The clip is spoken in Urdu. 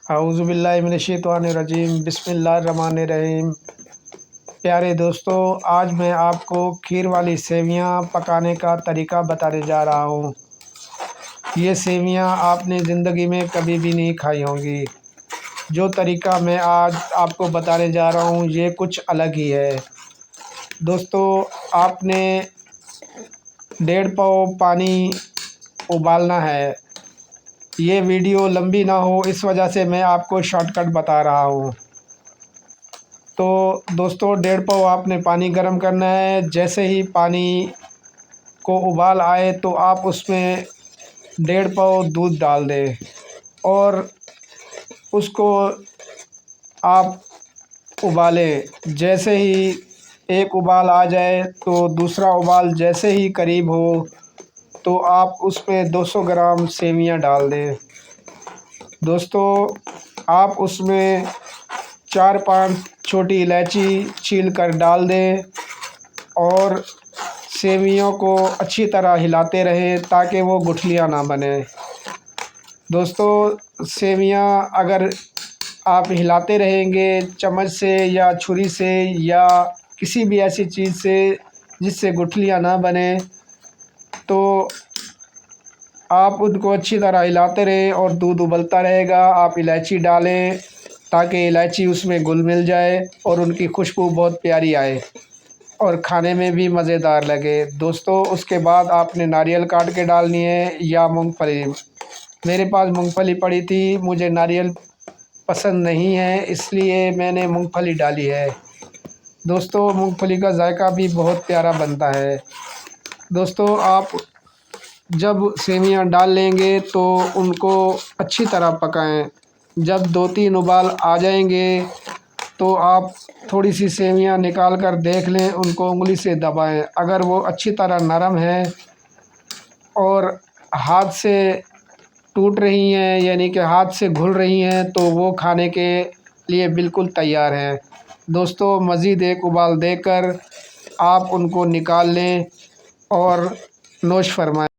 اعوذ باللہ من الشیطان الرجیم، بسم اللہ الرحمن الرحیم۔ پیارے دوستو، آج میں آپ کو کھیر والی سیویاں پکانے کا طریقہ بتانے جا رہا ہوں۔ یہ سیویاں آپ نے زندگی میں کبھی بھی نہیں کھائی ہوں گی۔ جو طریقہ میں آج آپ کو بتانے جا رہا ہوں یہ کچھ الگ ہی ہے۔ دوستو، آپ نے 1.5 پاؤ پانی ابالنا ہے۔ یہ ویڈیو لمبی نہ ہو اس وجہ سے میں آپ کو شارٹ کٹ بتا رہا ہوں۔ تو دوستو، 1.5 پاؤ آپ نے پانی گرم کرنا ہے۔ جیسے ہی پانی کو ابال آئے تو آپ اس میں 1.5 پاؤ دودھ ڈال دیں اور اس کو آپ ابالیں۔ جیسے ہی ایک ابال آ جائے تو دوسرا ابال جیسے ہی قریب ہو تو آپ اس میں 200 گرام سیویاں ڈال دیں۔ دوستو، آپ اس میں 4-5 چھوٹی الائچی چھیل کر ڈال دیں اور سیویوں کو اچھی طرح ہلاتے رہیں تاکہ وہ گٹھلیاں نہ بنیں۔ دوستو، سیویاں اگر آپ ہلاتے رہیں گے چمچ سے یا چھری سے یا کسی بھی ایسی چیز سے جس سے گٹھلیاں نہ بنیں تو آپ ان کو اچھی طرح ہلاتے رہیں اور دودھ ابلتا رہے گا۔ آپ الائچی ڈالیں تاکہ الائچی اس میں گل مل جائے اور ان کی خوشبو بہت پیاری آئے اور کھانے میں بھی مزیدار لگے۔ دوستو، اس کے بعد آپ نے ناریل کاٹ کے ڈالنی ہے یا مونگ پھلی۔ میرے پاس مونگ پھلی پڑی تھی، مجھے ناریل پسند نہیں ہے اس لیے میں نے مونگ پھلی ڈالی ہے۔ دوستو، مونگ پھلی کا ذائقہ بھی بہت پیارا بنتا ہے۔ دوستو، آپ جب سیویاں ڈال لیں گے تو ان کو اچھی طرح پکائیں۔ جب 2-3 ابال آ جائیں گے تو آپ تھوڑی سی سیویاں نکال کر دیکھ لیں، ان کو انگلی سے دبائیں۔ اگر وہ اچھی طرح نرم ہیں اور ہاتھ سے ٹوٹ رہی ہیں یعنی کہ ہاتھ سے گھل رہی ہیں تو وہ کھانے کے لیے بالکل تیار ہیں۔ دوستو، مزید ایک ابال دے کر آپ ان کو نکال لیں اور نوش فرمائیں۔